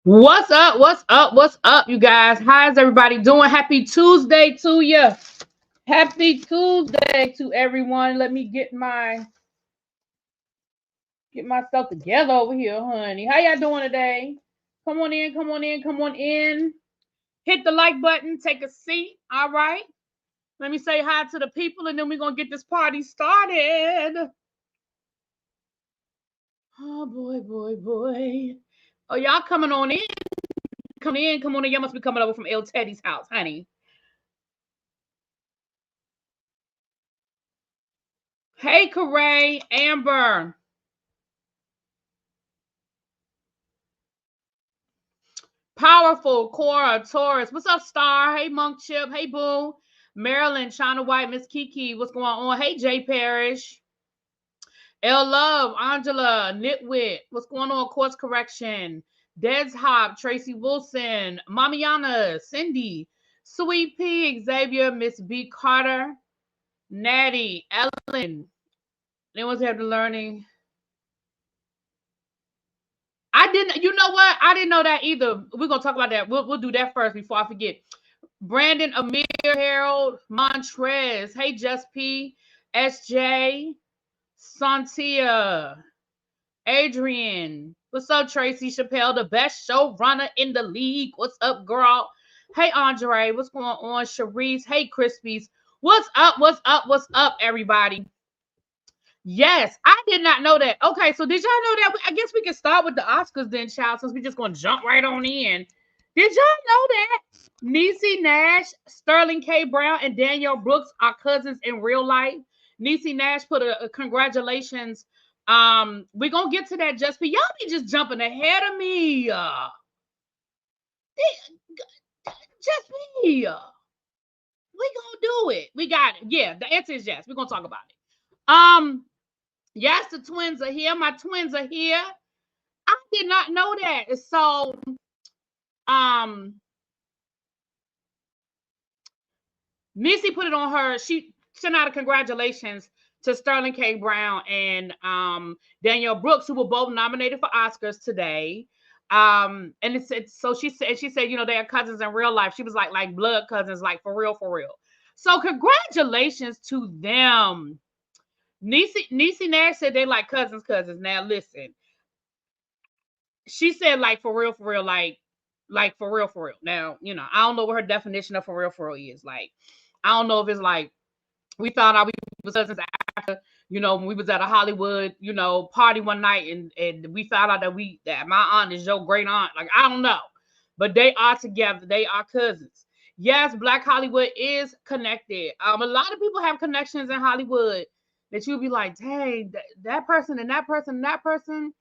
What's up? What's up? What's up, you guys? How's everybody doing? Happy Tuesday to you. Happy Tuesday to everyone. Let me get myself together over here, honey. How y'all doing today? Come on in, come on in, come on in. Hit the like button, take a seat. All right. Let me say hi to the people and then we're gonna get this party started. Oh boy, boy, boy. Oh, y'all coming on in. Come in, come on in. Y'all must be coming over from El Teddy's house, honey. Hey, Corey, Amber. Powerful, Cora, Taurus. What's up, Star? Hey, Monk Chip. Hey, Boo. Marilyn, China White, Miss Kiki. What's going on? Hey, Jay Parrish. L Love, Angela, Nitwit. What's going on? Course Correction. Dez Hop, Tracy Wilson, Mamiana, Cindy, Sweet P, Xavier, Miss B. Carter, Natty, Ellen. Anyone's have the learning. I didn't, you know what? I didn't know that either. We're gonna talk about that. We'll do that first before I forget. Brandon, Amir, Harold, Montrez. Hey, Just P, SJ, Santia, Adrian. What's up, Tracy Chappelle, the best showrunner in the league? What's up, girl? Hey, Andre. What's going on, Sharice? Hey, Crispies. What's up? What's up? What's up, everybody? Yes, I did not know that. Okay, so did y'all know that? I guess we can start with the Oscars then, child, since we're just going to jump right on in. Did y'all know that Niecy Nash, Sterling K. Brown, and Danielle Brooks are cousins in real life? Niecy Nash put a congratulations. We're going to get to that, just for y'all be just jumping ahead of me. Just me. We going to do it. We got it. Yeah, the answer is yes. We're going to talk about it. Yes, the twins are here. My twins are here. I did not know that. So, Missy put it on her. She sent out a congratulations to Sterling K. Brown and Danielle Brooks, who were both nominated for Oscars today. And it's so she said, you know, they are cousins in real life. She was like blood cousins, like for real, for real. So congratulations to them. Niecy Nash said they like cousins. Now listen, she said like for real, like for real, for real. Now, you know, I don't know what her definition of for real is. Like, I don't know if it's like we found out we was cousins after, you know, when we was at a Hollywood, you know, party one night and we found out that my aunt is your great aunt. Like, I don't know. But they are together. They are cousins. Yes, Black Hollywood is connected. A lot of people have connections in Hollywood that you'll be like, dang, that person and that person and that person.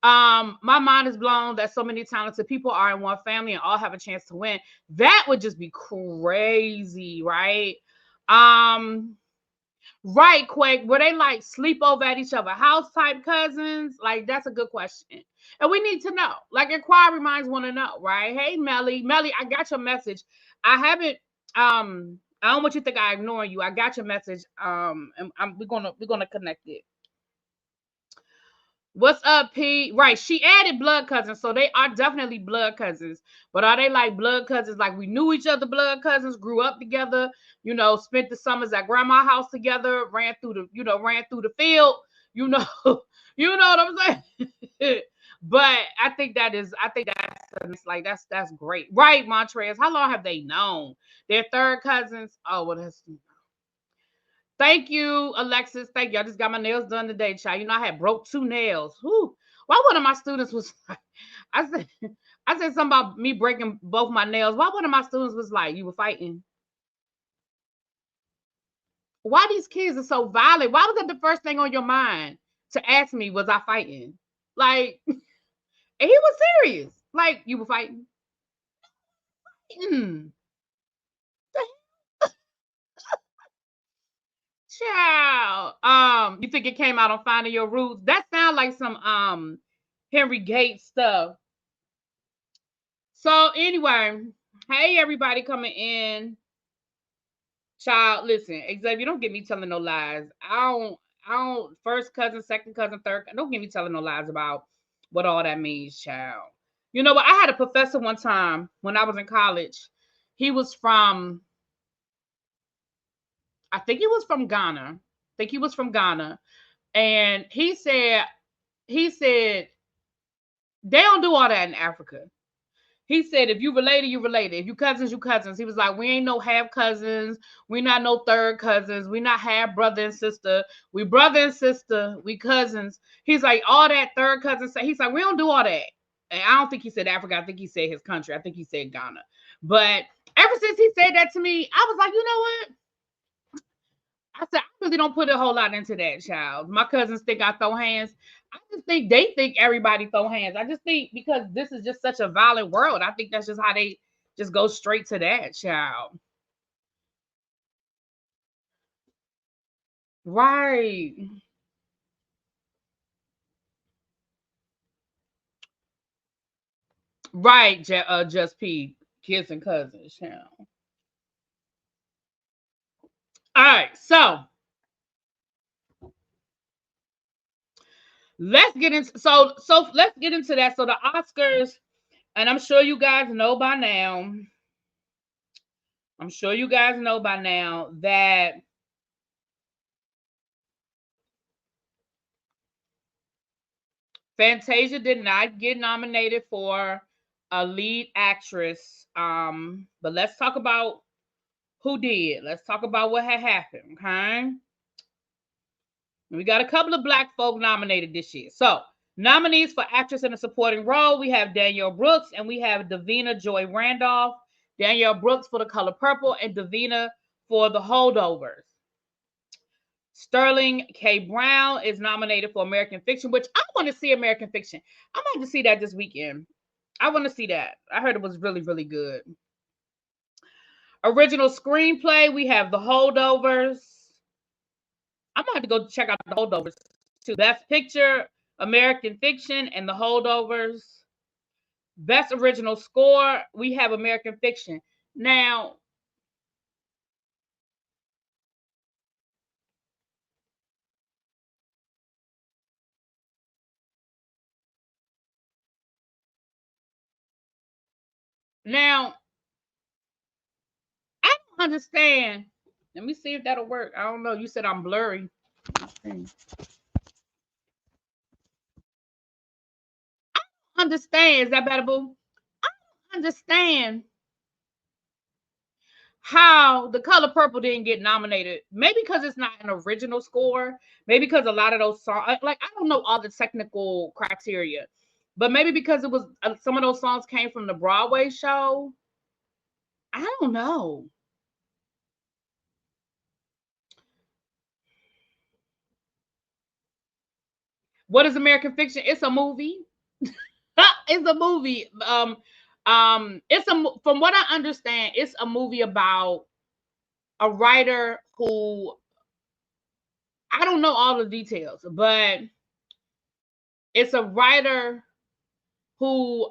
My mind is blown that so many talented people are in one family and all have a chance to win. That would just be crazy, right? Right, Quake. Were they like sleep over at each other house type cousins? Like, that's a good question. And we need to know. Like, inquiry minds want to know, right? Hey, Melly. Melly, I got your message. I haven't I don't want you to think I ignore you. I got your message. And we're gonna connect it. What's up, P? Right, she added blood cousins, so they are definitely blood cousins. But are they like blood cousins? Like we knew each other, blood cousins, grew up together, you know, spent the summers at grandma's house together, ran through the field, you know, you know what I'm saying? But I think that's that's great, right, Montrez? How long have they known? They're third cousins. Oh, well, that's. Thank you, Alexis. Thank you. I just got my nails done today, child. You know, I had broke 2 nails. Whew. Why one of my students was like, I said something about me breaking both my nails. Why one of my students was like, you were fighting? Why these kids are so violent? Why was that the first thing on your mind to ask me, was I fighting? Like, and he was serious. Like, you were fighting? Hmm. Child, you think it came out on Finding Your Roots? That sounds like some Henry Gates stuff. So anyway, hey everybody coming in. Child, listen, Xavier, don't get me telling no lies. I don't first cousin, second cousin, third. Don't get me telling no lies about what all that means, child. You know what? I had a professor one time when I was in college. He was from, I think he was from Ghana. And he said, they don't do all that in Africa. He said, if you related, you related. If you cousins, you cousins. He was like, we ain't no half cousins. We not no third cousins. We not half brother and sister. We brother and sister. We cousins. He's like, all that third cousin. He's like, we don't do all that. And I don't think he said Africa. I think he said his country. I think he said Ghana. But ever since he said that to me, I was like, you know what? I said, I really don't put a whole lot into that, child. My cousins think I throw hands. I just think they think everybody throw hands. I just think because this is just such a violent world, I think that's just how they just go straight to that, child. Right. Right, just P, kids and cousins, child. All right, so let's get into let's get into that. So the Oscars, and I'm sure you guys know by now. That Fantasia did not get nominated for a lead actress. But let's talk about who did. Let's talk about what had happened. Okay. We got a couple of Black folk nominated this year. So, nominees for actress in a supporting role, we have Danielle Brooks and we have Davina Joy Randolph. Danielle Brooks for The Color Purple and Davina for The Holdovers. Sterling K. Brown is nominated for American Fiction, which I want to see American Fiction. I might have to see that this weekend. I want to see that. I heard it was really, really good. Original screenplay, we have The Holdovers. I might have to go check out The Holdovers too. Best Picture, American Fiction, and The Holdovers. Best Original Score, we have American Fiction. Now, I don't understand. Let me see if that'll work. I don't know. You said I'm blurry. I don't understand. Is that better, boo? I don't understand how The Color Purple didn't get nominated. Maybe because it's not an original score. Maybe because a lot of those songs, like, I don't know all the technical criteria, but maybe because it was some of those songs came from the Broadway show. I don't know. What is American Fiction? It's a movie. It's a movie. From what I understand, it's a movie about a writer who, I don't know all the details, but it's a writer who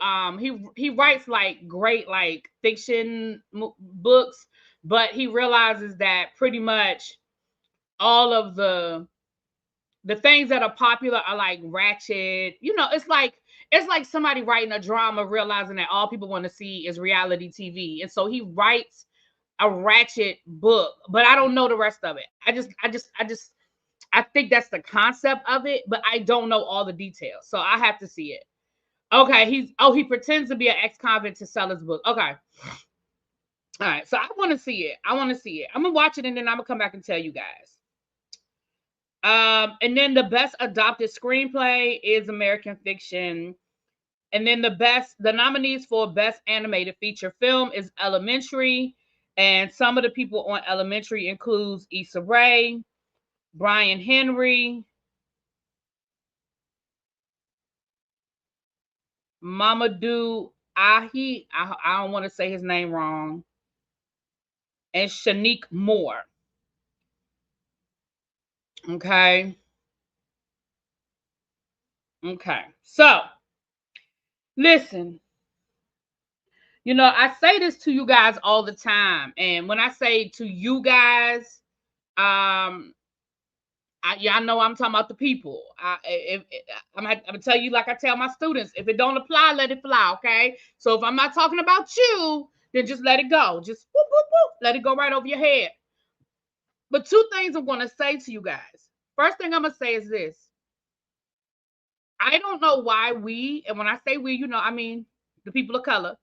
he writes like great like fiction books, but he realizes that pretty much all of the things that are popular are like ratchet. You know, it's like somebody writing a drama realizing that all people want to see is reality TV, and so he writes a ratchet book, but I don't know the rest of it. I think that's the concept of it, but I don't know all the details, so I have to see it. Okay, he pretends to be an ex-convict to sell his book. Okay. All right, so I want to see it. I'm gonna watch it and then I'm gonna come back and tell you guys. And then the best adopted screenplay is American Fiction. And then the nominees for best animated feature film is Elementary. And some of the people on Elementary includes Issa Rae, Brian Henry, Mamadou Ahi, I don't want to say his name wrong, and Shanique Moore. Okay. So, listen, I say this to you guys all the time. And when I say to you guys, I Y'all know I'm talking about the people. I'm gonna tell you like I tell my students, if it don't apply, let it fly, okay? So if I'm not talking about you, then just let it go. Just whoop, whoop, whoop, let it go right over your head. But two things I'm gonna say to you guys. First thing I'm gonna say is this. I don't know why we, and when I say we, I mean the people of color.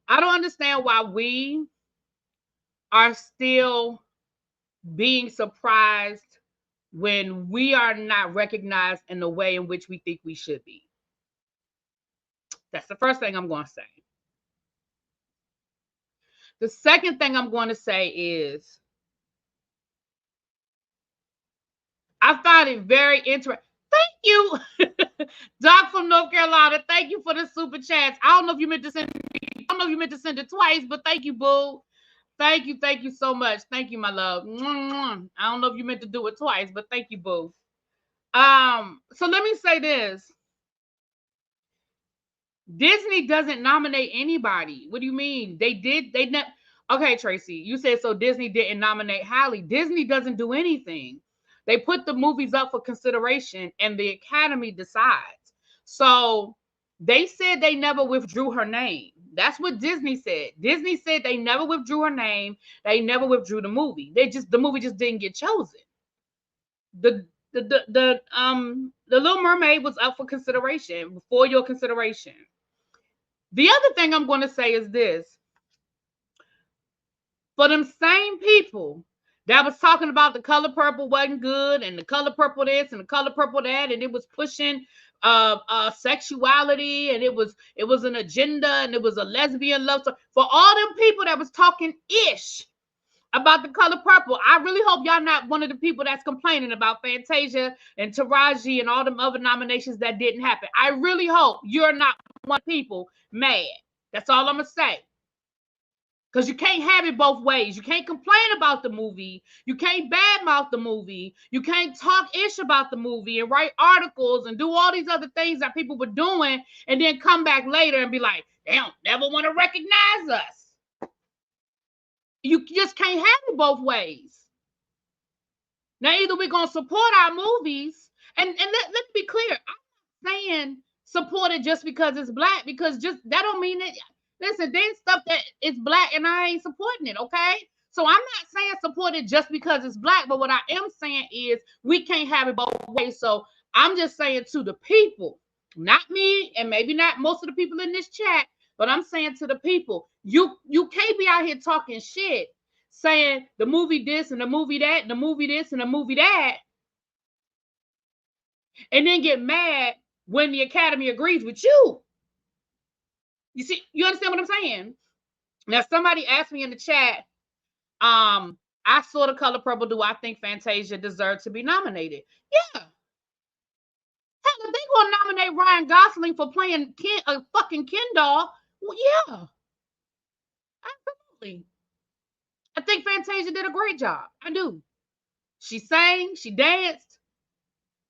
I don't understand why we are still being surprised when we are not recognized in the way in which we think we should be. That's the first thing I'm going to say. The second thing I'm going to say is I find it very interesting. Thank you, Doc from North Carolina. Thank you for the super chats. I don't know if you meant to send it twice, but thank you, boo. Thank you so much. Thank you, my love. I don't know if you meant to do it twice, but thank you, boo. So let me say this. Disney doesn't nominate anybody. What do you mean? Okay, Tracy, you said so Disney didn't nominate Halle. Disney doesn't do anything. They put the movies up for consideration and the Academy decides. So they said they never withdrew her name. That's what Disney said. Disney said they never withdrew her name. They never withdrew the movie. The movie just didn't get chosen. The Little Mermaid was up for consideration, for your consideration. The other thing I'm going to say is this. For them same people that was talking about the color purple wasn't good and the color purple this and the color purple that, and it was pushing sexuality, and it was an agenda, and it was a lesbian love story. For all them people that was talking ish about the color purple, I really hope y'all not one of the people that's complaining about Fantasia and Taraji and all them other nominations that didn't happen. I really hope you're not one people mad. That's all I'm gonna say. Because you can't have it both ways. You can't complain about the movie. You can't badmouth the movie. You can't talk ish about the movie and write articles and do all these other things that people were doing and then come back later and be like, they don't never want to recognize us. You just can't have it both ways. Now, either we're going to support our movies, and let's be clear. I'm not saying support it just because it's black, because just that don't mean that. Listen, there's stuff that is black and I ain't supporting it, okay? So I'm not saying support it just because it's black, but what I am saying is we can't have it both ways. So I'm just saying to the people, not me, and maybe not most of the people in this chat, but I'm saying to the people, you can't be out here talking shit, saying the movie this and the movie that, and the movie this and the movie that, and then get mad when the Academy agrees with you. You see, you understand what I'm saying? Now, somebody asked me in the chat, I saw the color purple. Do I think Fantasia deserved to be nominated? Yeah. Hell, if they gonna nominate Ryan Gosling for playing a fucking Ken doll, well, yeah. Absolutely. I think Fantasia did a great job. I do. She sang, she danced.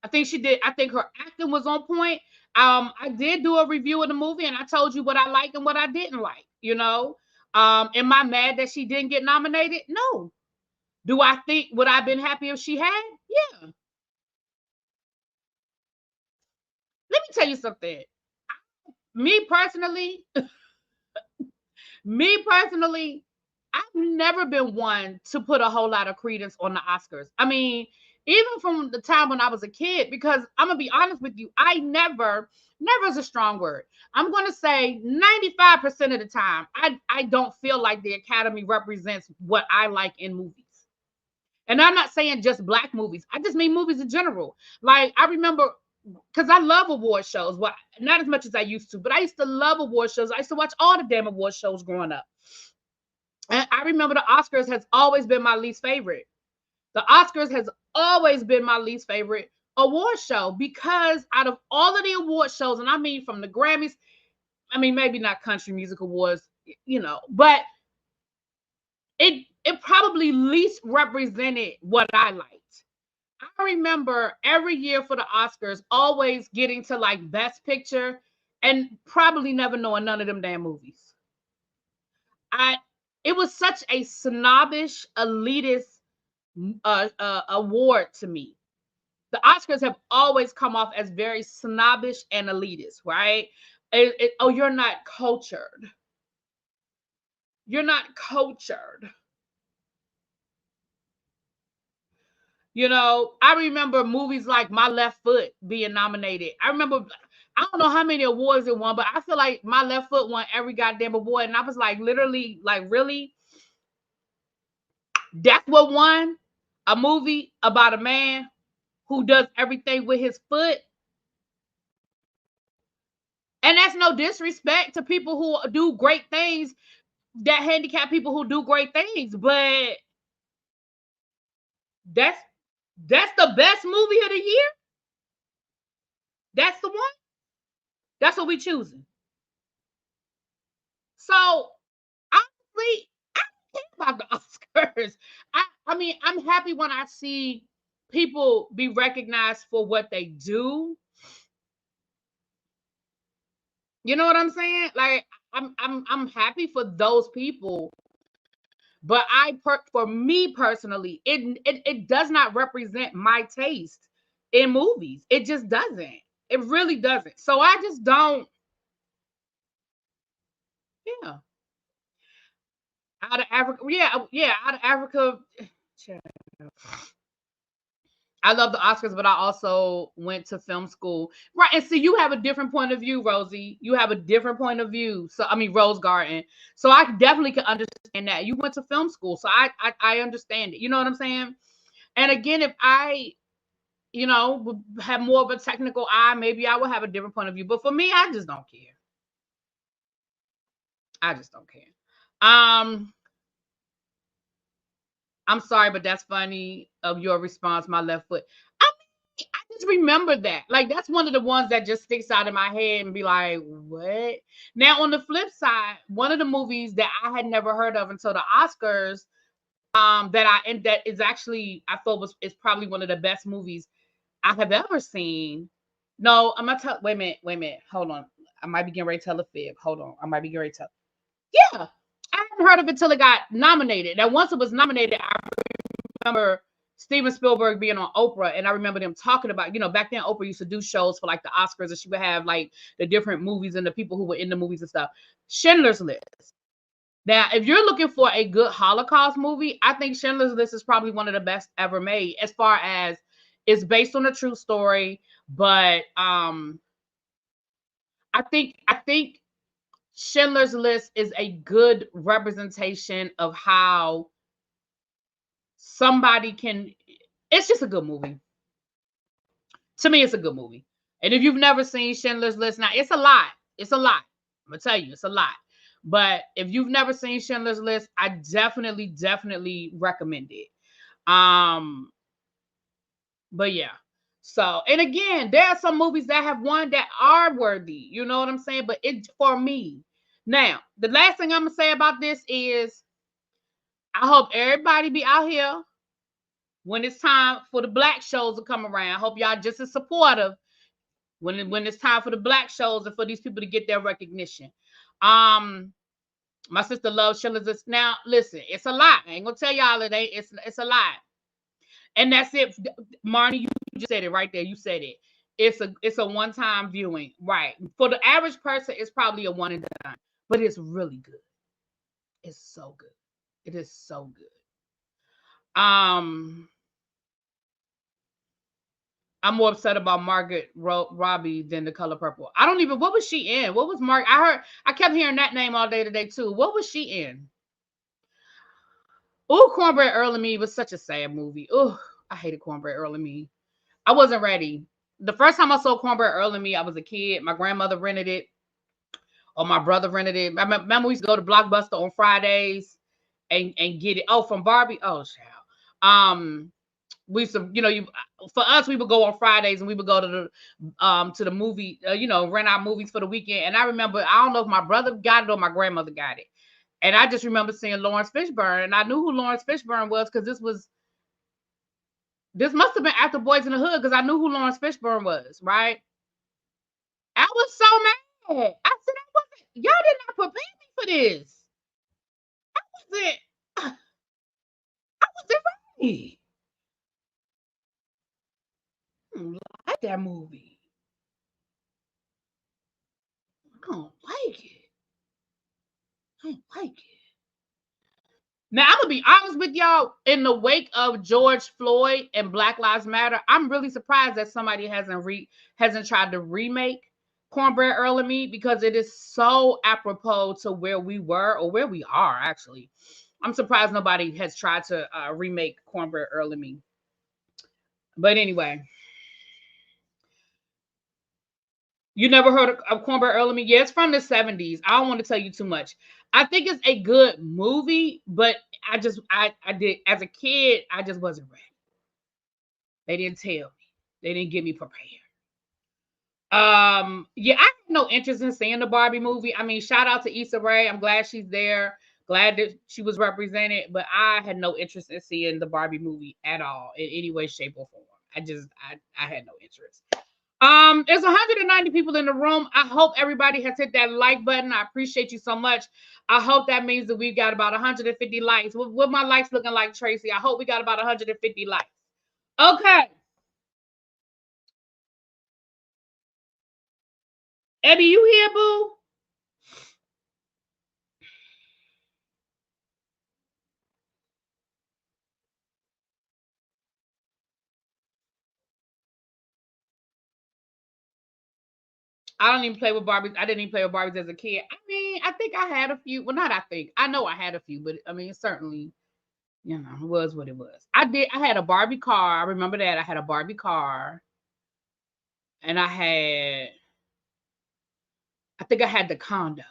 I think she did. I think her acting was on point. I did do a review of the movie and I told you what I liked and what I didn't like, Am I mad that she didn't get nominated? No. Do I think, would I have been happy if she had? Yeah. Let me tell you something. Me personally, I've never been one to put a whole lot of credence on the Oscars. I mean, even from the time when I was a kid, because I'm going to be honest with you, never is a strong word. I'm going to say 95% of the time, I don't feel like the Academy represents what I like in movies. And I'm not saying just black movies. I just mean movies in general. Like, I remember, because I love award shows. Well, not as much as I used to, but I used to love award shows. I used to watch all the damn award shows growing up. And I remember the Oscars has always been my least favorite. The Oscars has always been my least favorite award show, because out of all of the award shows, and I mean from the Grammys, I mean, maybe not country music awards, but it probably least represented what I liked. I remember every year for the Oscars always getting to like Best Picture and probably never knowing none of them damn movies. It was such a snobbish, elitist award to me. the Oscars have always come off as very snobbish and elitist, right? Oh, you're not cultured. You're not cultured. You know, I remember movies like My Left Foot being nominated. I remember, I don't know how many awards it won, but I feel like My Left Foot won every goddamn award. And I was like, literally, like, really? That's what won? A movie about a man who does everything with his foot? And that's no disrespect to people who do great things, that handicap people who do great things, but that's the best movie of the year. That's the one. That's what we choosing. So honestly, I don't care about the Oscars. I mean, I'm happy when I see people be recognized for what they do. You know what I'm saying? Like, I'm happy for those people. But for me personally, it does not represent my taste in movies. It just doesn't. It really doesn't. So I just don't. Yeah, out of Africa. Yeah, out of Africa. I love the Oscars, but I also went to film school. Right. And see, you have a different point of view, Rosie. You have a different point of view. So, I mean, Rose Garden. So I definitely can understand that. You went to film school. So I understand it. You know what I'm saying? And again, if I, would have more of a technical eye, maybe I would have a different point of view. But for me, I just don't care. I just don't care. I'm sorry, but that's funny of your response, My Left Foot. I just remember that. Like, that's one of the ones that just sticks out in my head and be like, what? Now, on the flip side, one of the movies that I had never heard of until the Oscars, that is actually, I thought is probably one of the best movies I have ever seen. No, I'm not wait a minute. Hold on. I might be getting ready to tell a fib. Hold on. I might be getting ready to tell. Yeah. I hadn't heard of it till it got nominated. Now, once it was nominated, I remember Steven Spielberg being on Oprah, and I remember them talking about, back then Oprah used to do shows for like the Oscars, and she would have like the different movies and the people who were in the movies and stuff. Schindler's List. Now, if you're looking for a good Holocaust movie, I think Schindler's List is probably one of the best ever made, as far as it's based on a true story. But I think Schindler's List is a good representation of how somebody can. It's just a good movie. To me, it's a good movie. And if you've never seen Schindler's List, now it's a lot. It's a lot. I'm gonna tell you, it's a lot. But if you've never seen Schindler's List, I definitely recommend it. But yeah. So, and again, there are some movies that have won that are worthy. You know what I'm saying? But it for me. Now, the last thing I'm gonna say about this is I hope everybody be out here when it's time for the black shows to come around. I hope y'all just as supportive when it's time for the black shows and for these people to get their recognition. My sister loves Schindler's List. Now, listen, it's a lot. I ain't gonna tell y'all it ain't. It's a lot, and that's it. Marnie, you just said it right there. You said it. It's a one-time viewing, right? For the average person, it's probably a one and done, but it's really good. It's so good. It is so good. I'm more upset about Margaret Robbie than The Color Purple. I don't even. What was she in? What was Mark? I kept hearing that name all day today too. What was she in? Oh, Cornbread Earl and Me was such a sad movie. Oh, I hated Cornbread Earl and Me. I wasn't ready. The first time I saw Cornbread Earl and Me, I was a kid. My grandmother rented it, or my brother rented it. I remember we used to go to Blockbuster on Fridays and get it. Oh, from Barbie. Oh, child. We used to, for us, we would go on Fridays and we would go to the movie, rent out movies for the weekend. And I remember, I don't know if my brother got it or my grandmother got it. And I just remember seeing Lawrence Fishburne, and I knew who Lawrence Fishburne was because this must have been after Boys in the Hood, because I knew who Lawrence Fishburne was, right? I was so mad. I said, y'all did not prepare me for this. I wasn't ready. that movie. I don't like it. I don't like it. Now, I'm gonna be honest with y'all. In the wake of George Floyd and Black Lives Matter, I'm really surprised that somebody hasn't tried to remake Cornbread Earl and Me, because it is so apropos to where we were, or where we are actually. I'm surprised nobody has tried to remake Cornbread Earl and Me. But anyway, you never heard of Cornbread Earl and Me? Yeah, it's from the 70s. I don't want to tell you too much. I think it's a good movie, but I did, as a kid, I just wasn't ready. They didn't tell me. They didn't get me prepared. Yeah, I have no interest in seeing the Barbie movie. I mean, shout out to Issa Rae. I'm glad she's there. Glad that she was represented, but I had no interest in seeing the Barbie movie at all, in any way, shape, or form. I had no interest. There's 190 people in the room. I hope everybody has hit that like button. I appreciate you so much. I hope that means that we've got about 150 likes. What my likes looking like, Tracy? I hope we got about 150 likes. Okay. Abby, you here, boo? I don't even play with Barbies. I didn't even play with Barbies as a kid. I mean, I think I had a few. Well, not I think. I know I had a few, but I mean, certainly, it was what it was. I had a Barbie car. I remember that. I had a Barbie car. And I think I had the condo.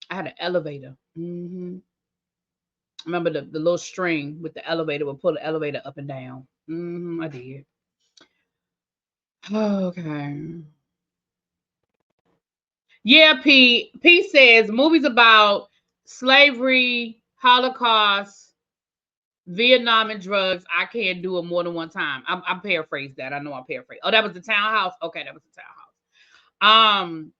I had an elevator. I remember the little string with the elevator would pull the elevator up and down. I did. Okay. Yeah, P says movies about slavery, Holocaust, Vietnam, and drugs. I can't do it more than one time. I paraphrased that. I know I paraphrased. Oh, that was the Townhouse. Okay, that was the Townhouse.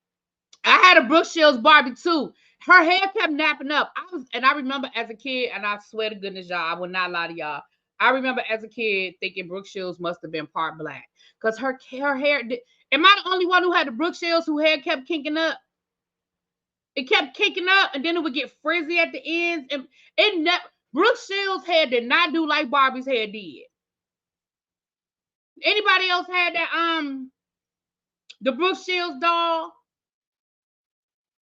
I had a Brooke Shields Barbie too. Her hair kept napping up. I remember as a kid, and I swear to goodness, y'all, I will not lie to y'all. I remember as a kid thinking Brooke Shields must have been part black, because her hair. Am I the only one who had the Brooke Shields who hair kept kinking up? It kept kicking up, and then it would get frizzy at the ends. And Brooke Shields' hair did not do like Barbie's hair did. Anybody else had that? The Brooke Shields doll.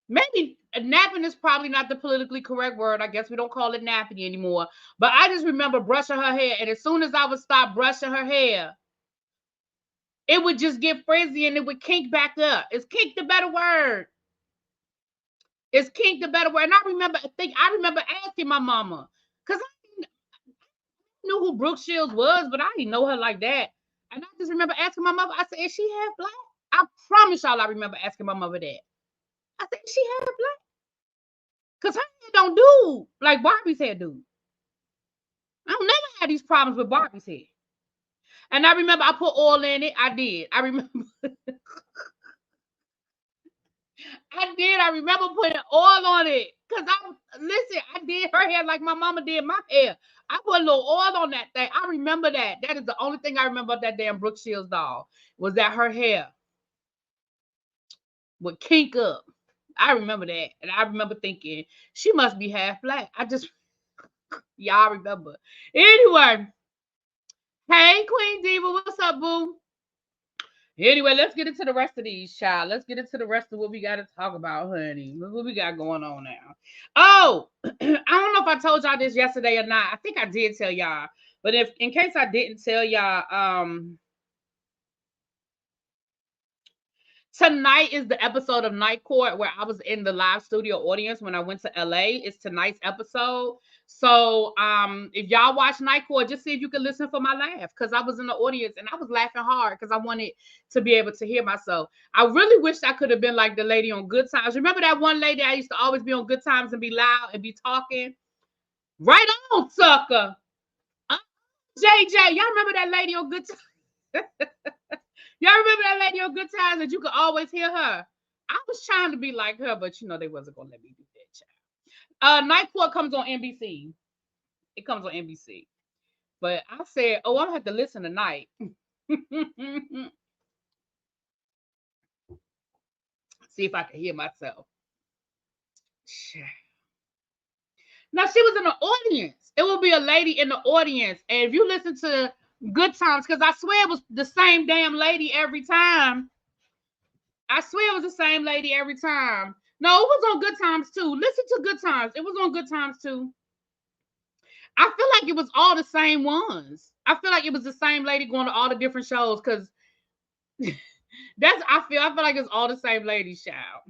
Maybe napping is probably not the politically correct word. I guess we don't call it napping anymore. But I just remember brushing her hair, and as soon as I would stop brushing her hair, it would just get frizzy and it would kink back up. Is kink the better word? Is kink the better word? And I remember asking my mama, because I knew who Brooke Shields was, but I didn't know her like that. And I just remember asking my mother, I said, is she half black? I promise y'all I remember asking my mother that. I said, is she half black? Because her hair don't do like Barbie's hair do. I don't never had these problems with Barbie's hair. And I remember I put oil in it. I did. I remember. I remember putting oil on it. Because I did her hair like my mama did my hair. I put a little oil on that thing. I remember that. That is the only thing I remember about that damn Brooke Shields doll, was that her hair would kink up. I remember that. And I remember thinking, she must be half black. Y'all remember. Anyway. Hey, Queen Diva. What's up, boo? Anyway, let's get into the rest of these, child. Let's get into the rest of what we got to talk about, honey. Look what we got going on now. Oh, I don't know if I told y'all this yesterday or not. I think I did tell y'all. But in case I didn't tell y'all, tonight is the episode of Night Court where I was in the live studio audience when I went to LA. It's tonight's episode. So if y'all watch Night Court, just see if you can listen for my laugh, because I was in the audience and I was laughing hard because I wanted to be able to hear myself. I really wish I could have been like the lady on Good Times. Remember that one lady I used to always be on Good Times and be loud and be talking? Right on, sucker. JJ, y'all remember that lady on Good Times? Y'all remember that lady on Good Times that you could always hear her? I was trying to be like her, but they wasn't gonna let me do that, child. Night Court comes on NBC. It comes on NBC. But I said, oh, I have to listen tonight. See if I can hear myself. Now she was in the audience. It will be a lady in the audience. And if you listen to Good Times, because I swear it was the same damn lady every time. I swear it was the same lady every time. No, it was on Good Times too. Listen to Good Times. It was on Good Times too. I feel like it was all the same ones. I feel like it was the same lady going to all the different shows because I feel like it's all the same lady, child.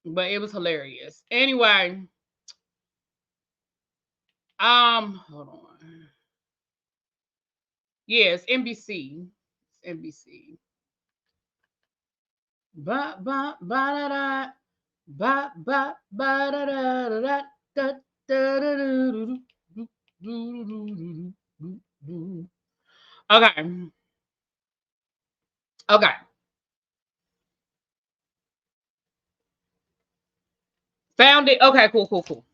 But it was hilarious. Anyway, hold on. Yes, NBC. It's NBC. Ba ba ba da da ba ba ba da da da da da da. Okay. Okay. Found it. Okay, cool, cool, cool.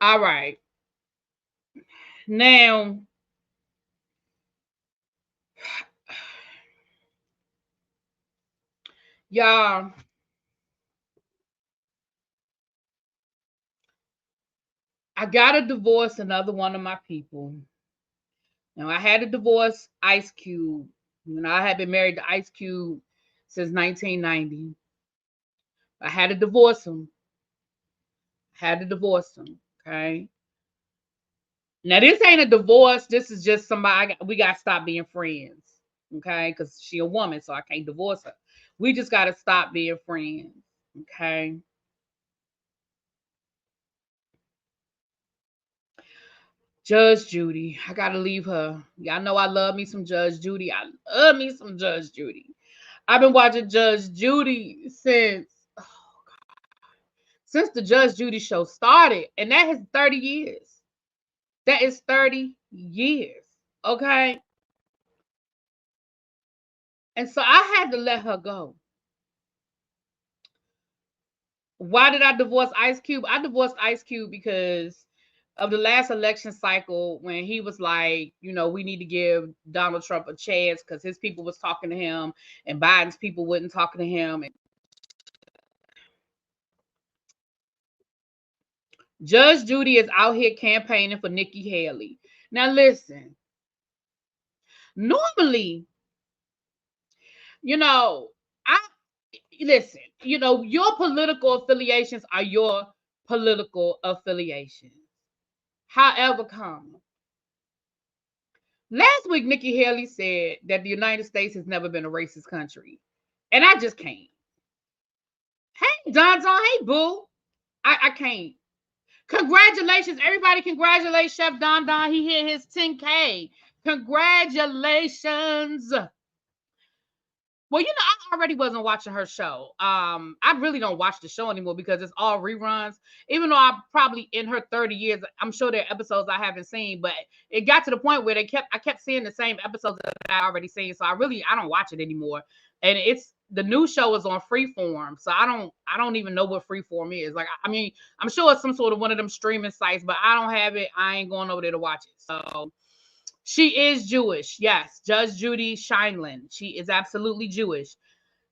All right. Now, y'all, I got to divorce another one of my people. Now, I had to divorce Ice Cube. I had been married to Ice Cube since 1990. I had to divorce him. Okay. Now, this ain't a divorce. This is just somebody, we got to stop being friends. Okay. Because she a woman, so I can't divorce her. We just got to stop being friends. Okay. Judge Judy. I got to leave her. Y'all know I love me some Judge Judy. I love me some Judge Judy. I've been watching Judge Judy since the Judge Judy show started, and that is 30 years. That is 30 years. Okay. And so I had to let her go. Why did I divorce Ice Cube? I divorced Ice Cube because of the last election cycle when he was like, we need to give Donald Trump a chance because his people was talking to him and Biden's people wouldn't talking to him. And Judge Judy is out here campaigning for Nikki Haley. Now listen, normally, listen, your political affiliations are your political affiliations. However, last week, Nikki Haley said that the United States has never been a racist country. And I just can't. Hey, Don, hey, boo. I can't. Congratulations. Everybody congratulate Chef Don. He hit his 10K. Congratulations. Well, I already wasn't watching her show. I really don't watch the show anymore because it's all reruns. Even though I'm probably in her 30 years, I'm sure there are episodes I haven't seen, but it got to the point where I kept seeing the same episodes that I already seen. So I don't watch it anymore. And the new show is on Freeform. So I don't even know what Freeform is. Like, I mean, I'm sure it's some sort of one of them streaming sites, but I don't have it. I ain't going over there to watch it. So she is Jewish. Yes. Judge Judy Scheinlin. She is absolutely Jewish.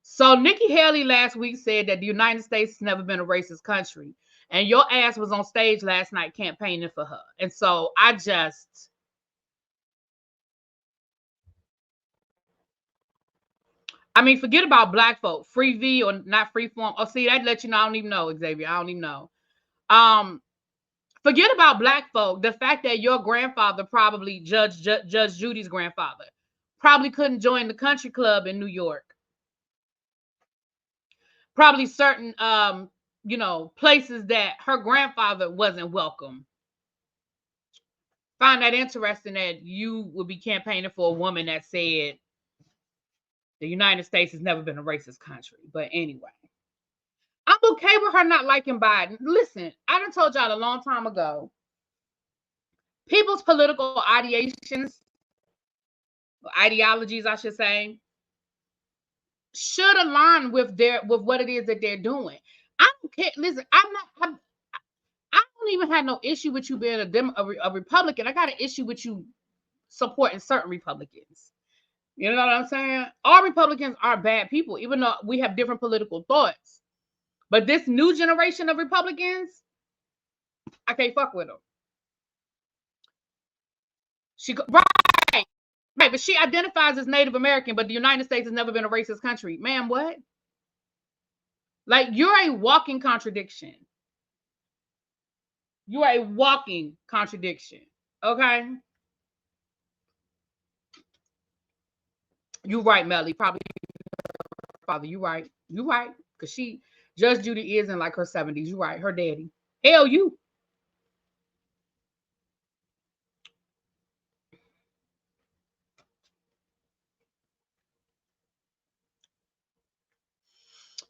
So Nikki Haley last week said that the United States has never been a racist country. And your ass was on stage last night campaigning for her. And so forget about black folk. Free V or not Freeform. Oh, see, that lets you know. I don't even know, Xavier. I don't even know. Forget about black folk. The fact that your grandfather, probably Judge Judy's grandfather, probably couldn't join the country club in New York. Probably certain places that her grandfather wasn't welcome. Find that interesting that you would be campaigning for a woman that said the United States has never been a racist country. But anyway, I'm okay with her not liking Biden. Listen, I done told y'all a long time ago, people's political ideations, ideologies, I should say, should align with what it is that they're doing. I don't care. Listen, I don't don't even have no issue with you being a Republican. I got an issue with you supporting certain Republicans. You know what I'm saying? All Republicans are bad people, even though we have different political thoughts. But this new generation of Republicans, I can't fuck with them. Right, but she identifies as Native American, but the United States has never been a racist country. Ma'am, what? Like, you're a walking contradiction. You are a walking contradiction. Okay? You're right, Melly. Probably father. You right. You right. Because Judge Judy is in like her 70s. You right. Her daddy. Hell, you.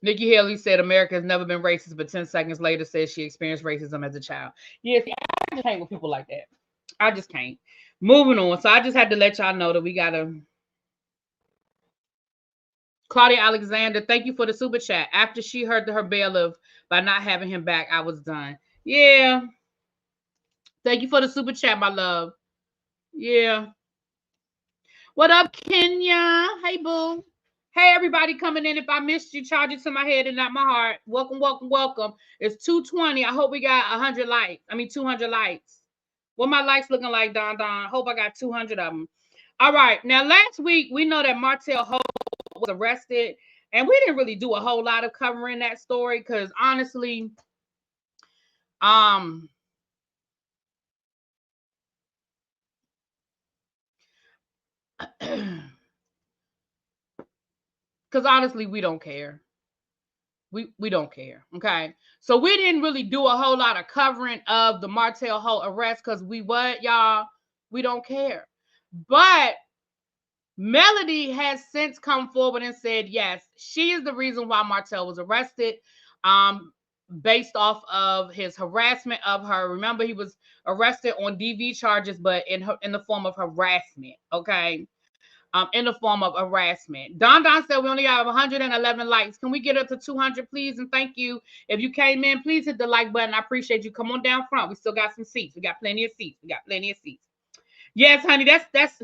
Nikki Haley said America has never been racist, but 10 seconds later says she experienced racism as a child. Yeah, see, I just can't with people like that. I just can't. Moving on. So I just had to let y'all know that we got to... Claudia Alexander, thank you for the super chat. After she heard her bailiff by not having him back, I was done. Yeah. Thank you for the super chat, my love. Yeah. What up, Kenya? Hey, boo. Hey, everybody coming in. If I missed you, charge it to my head and not my heart. Welcome, welcome, welcome. It's 220. I hope we got 100 likes. 200 likes. What my likes looking like, Don? Hope I got 200 of them. All right. Now, last week, we know that Martell Holt was arrested, and we didn't really do a whole lot of covering that story because, honestly, we don't care. We don't care. Okay. So we didn't really do a whole lot of covering of the Martell Holt arrest because y'all? We don't care. But Melody has since come forward and said, yes, she is the reason why Martell was arrested, based off of his harassment of her. Remember, he was arrested on DV charges, but in the form of harassment. Okay. In the form of harassment. Don said we only have 111 likes. Can we get up to 200, please? And thank you. If you came in, please hit the like button. I appreciate you. Come on down front. We still got some seats. We got plenty of seats. Yes, honey. That's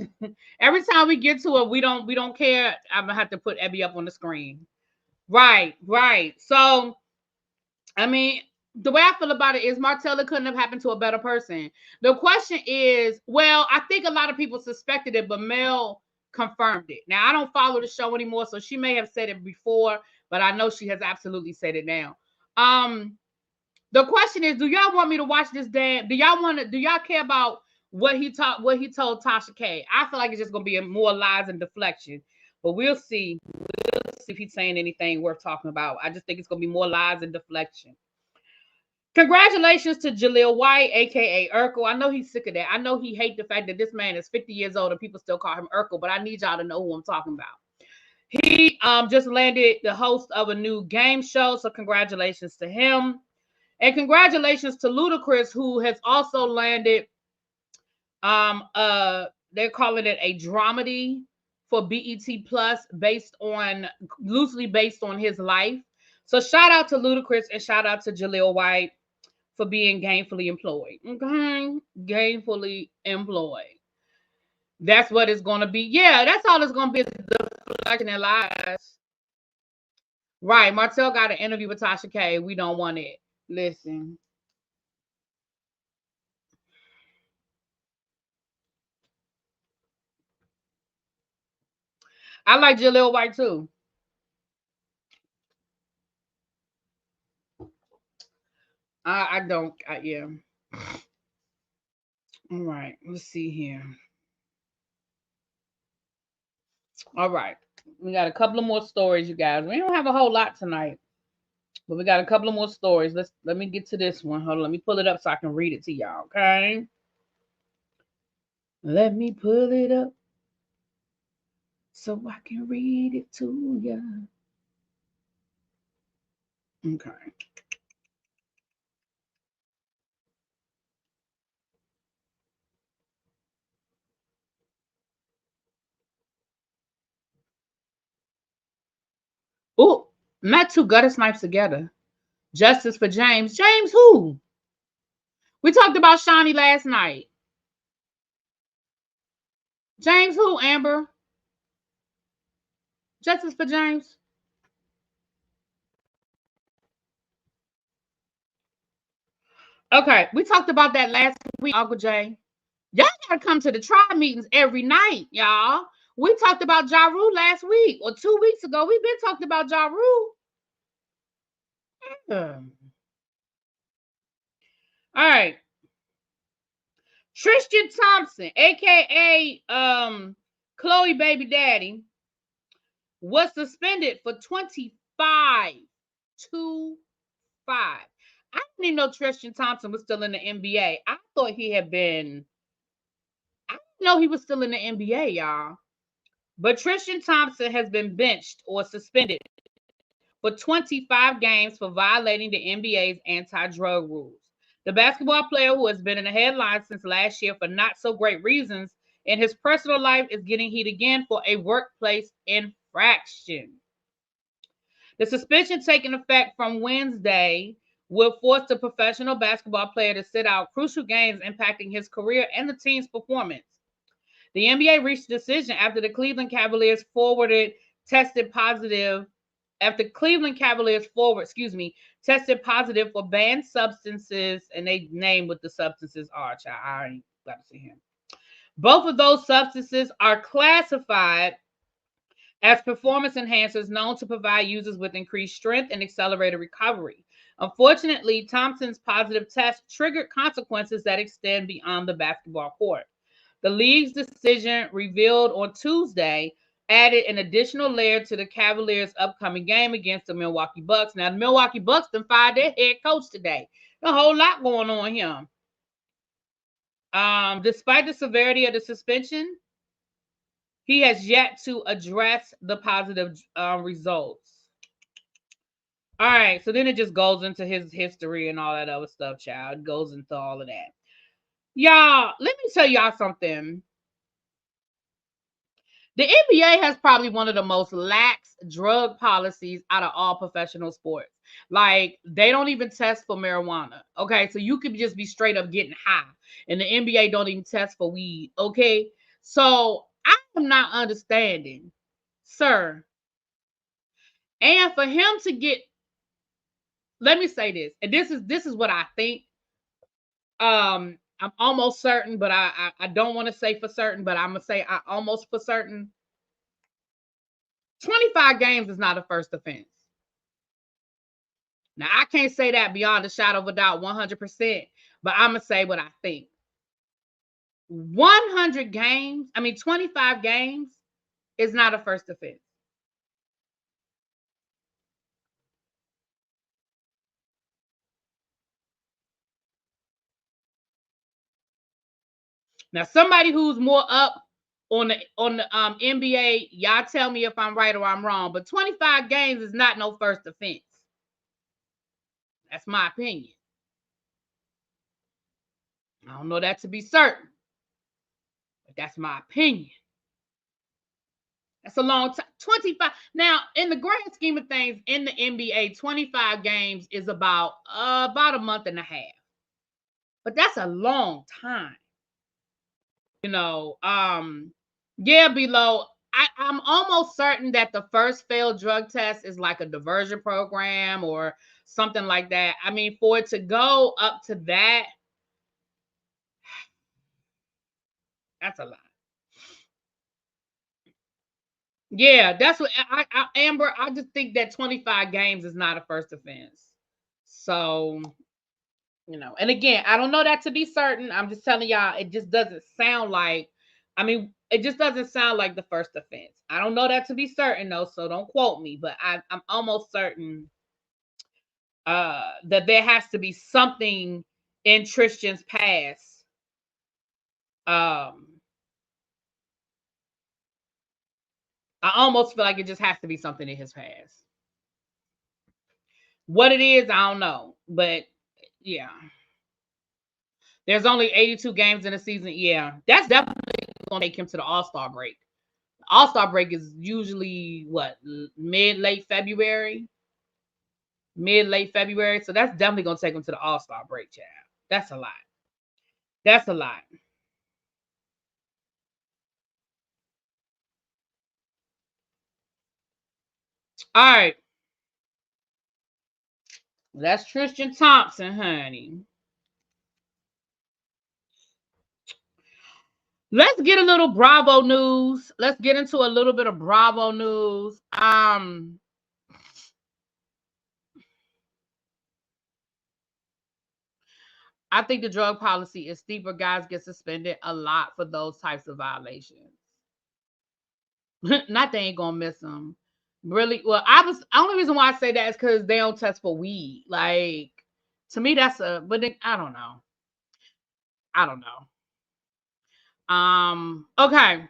every time we get to it, we don't care. I'm gonna have to put Abby up on the screen. Right. So, the way I feel about it is Martell couldn't have happened to a better person. The question is, well, I think a lot of people suspected it, but Mel confirmed it. Now, I don't follow the show anymore, so she may have said it before, but I know she has absolutely said it now. The question is, do y'all want me to watch this damn? Do y'all care about what he told Tasha K? I feel like it's just gonna be more lies and deflection, but we'll see. We'll see if he's saying anything worth talking about. I just think it's gonna be more lies and deflection. Congratulations to Jaleel White, aka Urkel. I know he's sick of that. I know he hates the fact that this man is 50 years old and people still call him Urkel, but I need y'all to know who I'm talking about. He just landed the host of a new game show, so congratulations to him. And congratulations to Ludacris, who has also landed they're calling it a dramedy for BET Plus, loosely based on his life. So shout out to Ludacris and shout out to Jaleel White for being gainfully employed. Okay? Gainfully employed. That's what it's going to be. Yeah, that's all it's going to be. Deflection and lies. Right. Martell got an interview with Tasha K. We don't want it. Listen. I like Jaleel White too. Yeah. All right, let's see here. All right, we got a couple of more stories, you guys. We don't have a whole lot tonight, but we got a couple of more stories. Let me get to this one. Hold on, let me pull it up so I can read it to y'all. Okay, let me pull it up so I can read it to you. Okay. Oh, not two gutter snipes together. Justice for James. James who? We talked about Shawnee last night. James who, Amber? Justice for James? Okay, we talked about that last week, Uncle Jay. Y'all gotta come to the tribe meetings every night, y'all. We talked about Ja Rule last week or 2 weeks ago. We've been talking about Ja Rule. All right. Tristan Thompson, aka Chloe baby daddy, was suspended for 25. 25. I didn't even know Tristan Thompson was still in the NBA. I thought he had been. I didn't know he was still in the NBA, y'all. But Tristan Thompson has been benched or suspended for 25 games for violating the NBA's anti-drug rules. The basketball player, who has been in the headlines since last year for not so great reasons in his personal life, is getting heat again for a workplace infraction. The suspension, taking effect from Wednesday, will force the professional basketball player to sit out crucial games impacting his career and the team's performance. The NBA reached a decision after the Cleveland Cavaliers tested positive tested positive for banned substances, and they named what the substances are. I ain't got to see him. Both of those substances are classified as performance enhancers known to provide users with increased strength and accelerated recovery. Unfortunately, Thompson's positive test triggered consequences that extend beyond the basketball court. The league's decision, revealed on Tuesday, added an additional layer to the Cavaliers' upcoming game against the Milwaukee Bucks. Now, the Milwaukee Bucks done fired their head coach today. A whole lot going on here. Despite the severity of the suspension, he has yet to address the positive results. All right, so then it just goes into his history and all that other stuff, child. It goes into all of that. Y'all, let me tell y'all something. The NBA has probably one of the most lax drug policies out of all professional sports. Like, they don't even test for marijuana. Okay, so you could just be straight up getting high, and the NBA don't even test for weed. Okay, so I am not understanding, sir. And for him to get, let me say this, and this is what I think. I'm almost certain, but I don't want to say for certain, but I'm gonna say I almost for certain. 25 games is not a first offense. Now, I can't say that beyond a shadow of a doubt 100%, but I'm going to say what I think. 25 games is not a first offense. Now, somebody who's more up on the NBA, y'all tell me if I'm right or I'm wrong, but 25 games is not no first offense. That's my opinion. I don't know that to be certain, but that's my opinion. That's a long time. 25. Now, in the grand scheme of things, in the NBA, 25 games is about a month and a half. But that's a long time. You know, yeah, below. I'm almost certain that the first failed drug test is like a diversion program or something like that. I mean, for it to go up to that, that's a lot. Yeah, that's what Amber. I just think that 25 games is not a first offense. So, you know, and again, I don't know that to be certain. I'm just telling y'all, it just doesn't sound like. I mean, it just doesn't sound like the first offense. I don't know that to be certain though, so don't quote me. But I'm almost certain that there has to be something in Tristan's past. I almost feel like it just has to be something in his past. What it is, I don't know. But yeah. There's only 82 games in a season. Yeah. That's definitely going to take him to the All-Star break. The All-Star break is usually what? Mid-late February? Mid-late February. So that's definitely going to take him to the All-Star break, child. That's a lot. That's a lot. All right. That's Tristan Thompson, honey. Let's get a little Bravo news. Let's get into a little bit of Bravo news. I think the drug policy is steeper. Guys get suspended a lot for those types of violations. Not they ain't gonna miss them. Really? Well, only reason why I say that is because they don't test for weed. Like, to me, that's but then, I don't know. I don't know. Okay.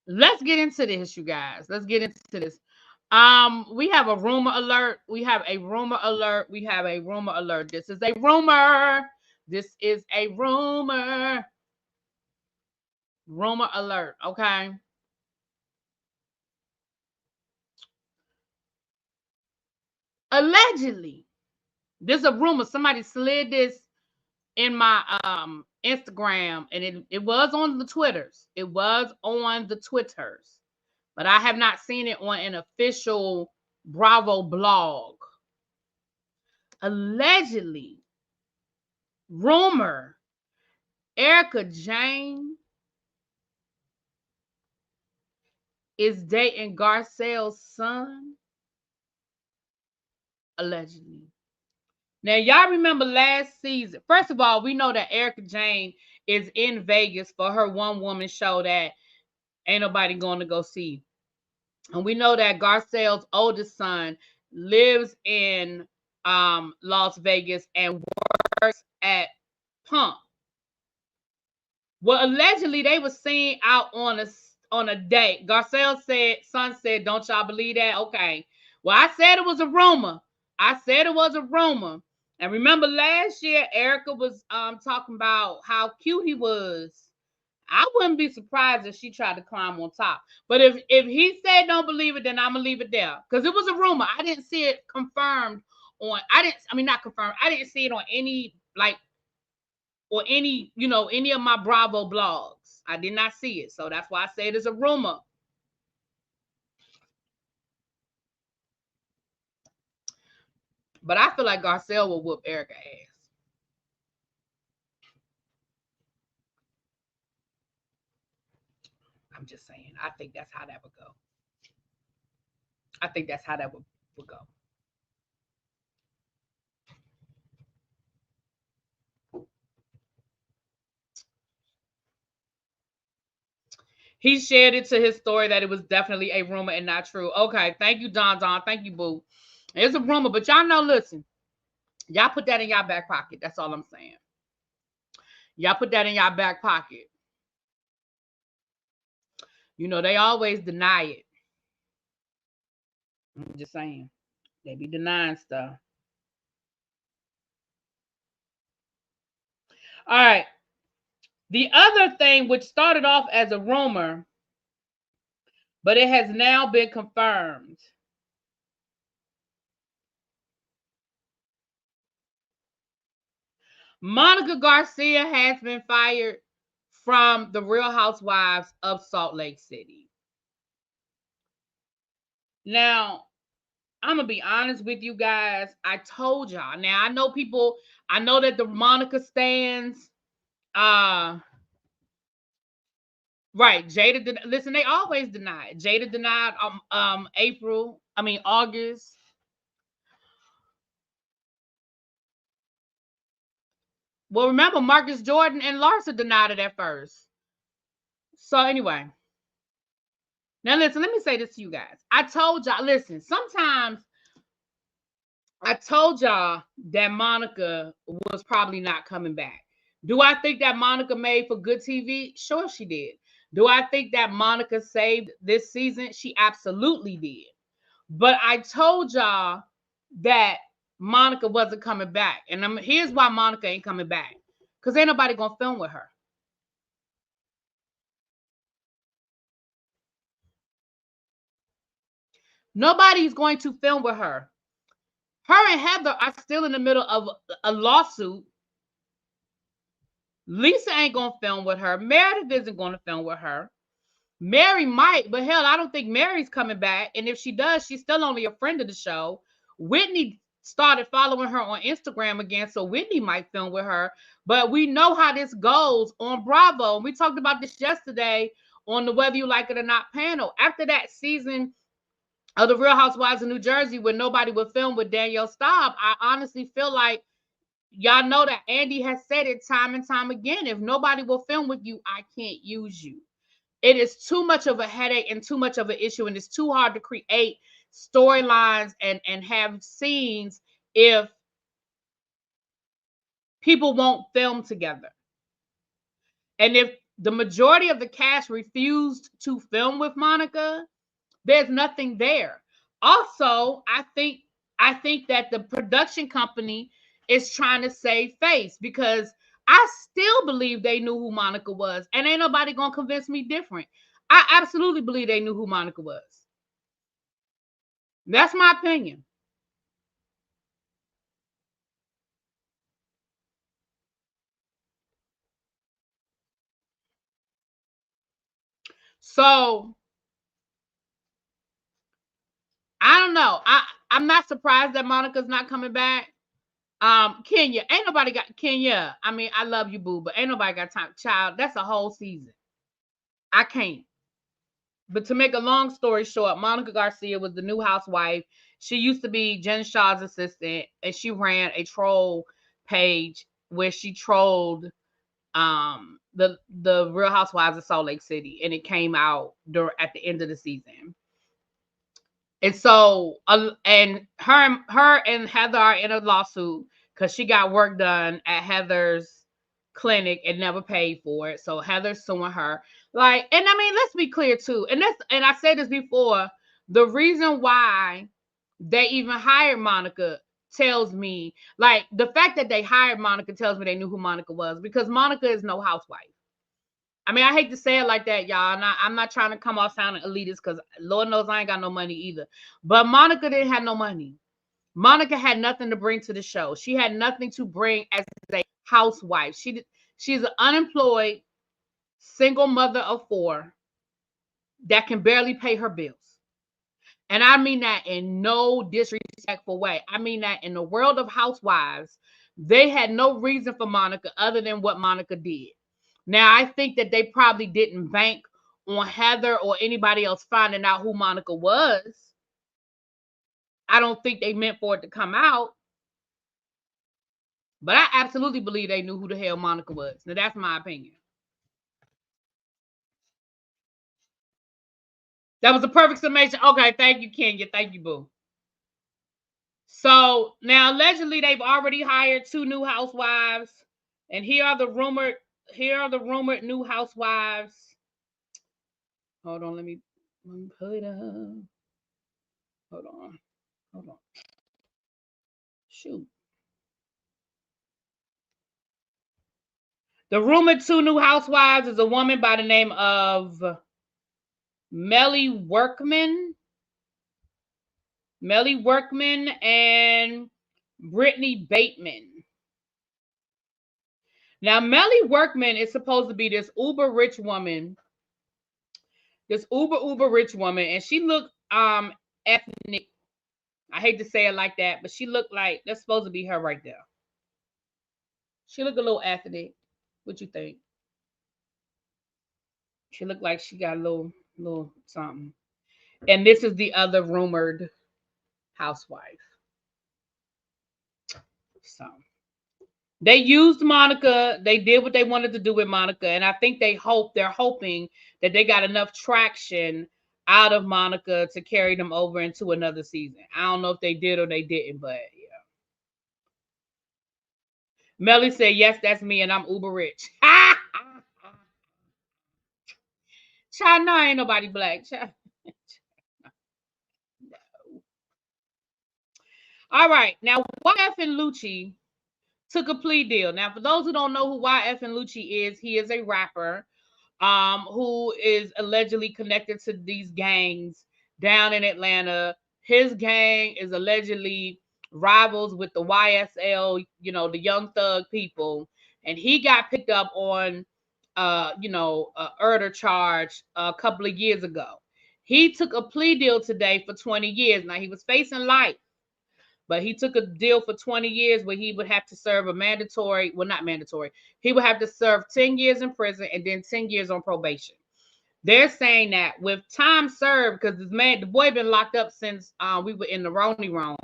Let's get into this, you guys. Let's get into this. We have a rumor alert. We have a rumor alert. We have a rumor alert. This is a rumor. This is a rumor. Rumor alert. Okay. Allegedly, there's a rumor. Somebody slid this in my Instagram, and it was on the Twitters. It was on the Twitters, but I have not seen it on an official Bravo blog. Allegedly, rumor, Erica Jane is dating Garcelle's son. Allegedly. Now, y'all remember last season. First of all, we know that Erica Jane is in Vegas for her one-woman show that ain't nobody going to go see. And we know that Garcelle's oldest son lives in Las Vegas and works at Pump. Well, allegedly they were seen out on a date. Garcelle said, "Don't y'all believe that?" Okay. Well, I said it was a rumor. And remember last year, Erica was talking about how cute he was. I wouldn't be surprised if she tried to climb on top. But if he said don't believe it, then I'm gonna leave it there. Because it was a rumor. I didn't see it confirmed not confirmed. I didn't see it on any any of my Bravo blogs. I did not see it. So that's why I say it is a rumor. But I feel like Garcelle will whoop Erica's ass. I'm just saying. I think that's how that would go. I think that's how that would go. He shared it to his story that it was definitely a rumor and not true. Okay, thank you, Don. Thank you, boo. It's a rumor, but y'all know, listen, y'all put that in y'all back pocket. That's all I'm saying. Y'all put that in y'all back pocket. You know, they always deny it. I'm just saying. They be denying stuff. All right. The other thing, which started off as a rumor, but it has now been confirmed. Monica Garcia has been fired from the Real Housewives of Salt Lake City. Now, I'm going to be honest with you guys. I told y'all. Now, I know that the Monica stands, right, Jada, listen, they always deny it. Jada denied August. Well, remember, Marcus Jordan and Larsa denied it at first. So anyway, now listen, let me say this to you guys. I told y'all, listen, sometimes I told y'all that Monica was probably not coming back. Do I think that Monica made for good TV? Sure, she did. Do I think that Monica saved this season? She absolutely did. But I told y'all that Monica wasn't coming back. And here's why Monica ain't coming back. Because ain't nobody going to film with her. Nobody's going to film with her. Her and Heather are still in the middle of a lawsuit Lisa ain't gonna film with her. Meredith isn't gonna film with her. Mary might, but hell, I don't think Mary's coming back. And if she does, she's still only a friend of the show. Whitney started following her on Instagram again, so Whitney might film with her. But we know how this goes on Bravo. And we talked about this yesterday on the Whether You Like It or Not panel. After that season of The Real Housewives of New Jersey, where nobody would film with Danielle Staub, I honestly feel like y'all know that Andy has said it time and time again. If nobody will film with you, I can't use you. It is too much of a headache and too much of an issue, and it's too hard to create storylines and have scenes if people won't film together. And if the majority of the cast refused to film with Monica, there's nothing there. Also, I think that the production company is trying to save face, because I still believe they knew who Monica was, and ain't nobody gonna convince me different. I absolutely believe they knew who Monica was. That's my opinion. So I don't know. I'm not surprised that Monica's not coming back. Kenya, ain't nobody got Kenya. I mean, I love you, boo, but ain't nobody got time. Child, that's a whole season. I can't. But to make a long story short, Monica Garcia was the new housewife. She used to be Jen Shah's assistant, and she ran a troll page where she trolled the Real Housewives of Salt Lake City, and it came out at the end of the season. And so, and her and Heather are in a lawsuit because she got work done at Heather's clinic and never paid for it. So Heather's suing her. Like, and I mean, let's be clear too. And I said this before. The reason why they even hired Monica tells me, like, the fact that they hired Monica tells me they knew who Monica was, because Monica is no housewife. I mean, I hate to say it like that, y'all. I'm not trying to come off sounding elitist, because Lord knows I ain't got no money either. But Monica didn't have no money. Monica had nothing to bring to the show. She had nothing to bring as a housewife. She's an unemployed single mother of 4 that can barely pay her bills. And I mean that in no disrespectful way. I mean that in the world of housewives, they had no reason for Monica other than what Monica did. Now, I think that they probably didn't bank on Heather or anybody else finding out who Monica was. I don't think they meant for it to come out. But I absolutely believe they knew who the hell Monica was. Now, that's my opinion. That was a perfect summation. Okay, thank you, Kenya. Thank you, boo. So now allegedly they've already hired 2 new housewives, and here are the rumored new housewives. Hold on, let me pull it up. Hold on. Shoot. The rumored 2 new housewives is a woman by the name of Melly Workman and Brittany Bateman. Now, Melly Workman is supposed to be this uber rich woman. This uber rich woman, and she looked ethnic. I hate to say it like that, but she looked like that's supposed to be her right there. She looked a little ethnic. What you think? She looked like she got a little something. And this is the other rumored housewife. So they used Monica. They did what they wanted to do with Monica, and I think they're hoping that they got enough traction out of Monica to carry them over into another season. I don't know if they did or they didn't, but yeah. Melly said, "Yes, that's me, and I'm uber rich." Child, no, ain't nobody black. Child. No. All right, now YFN Lucci took a plea deal. Now, for those who don't know who YFN Lucci is, he is a rapper who is allegedly connected to these gangs down in Atlanta. His gang is allegedly rivals with the YSL, the Young Thug people. and he got picked up on, murder charge a couple of years ago. He took a plea deal today for 20 years. Now he was facing life, but he took a deal for 20 years where he would have to serve a mandatory, well, not mandatory. He would have to serve 10 years in prison and then 10 years on probation. They're saying that with time served, because the boy been locked up since we were in the Roni room.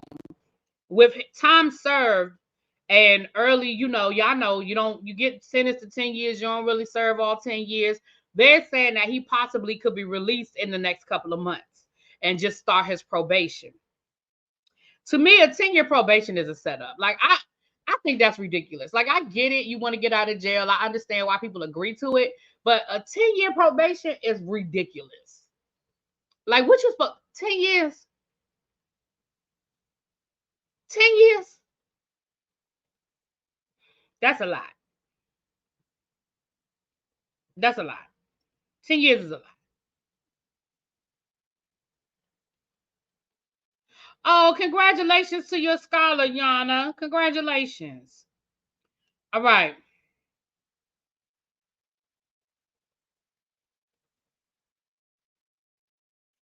With time served and early, y'all know you get sentenced to 10 years, you don't really serve all 10 years. They're saying that he possibly could be released in the next couple of months and just start his probation. To me, a 10-year probation is a setup. Like, I think that's ridiculous. Like, I get it. You want to get out of jail. I understand why people agree to it. But a 10-year probation is ridiculous. Like, what you supposed 10 years? 10 years? That's a lot. That's a lot. 10 years is a lot. Oh, congratulations to your scholar, Yana. Congratulations. All right.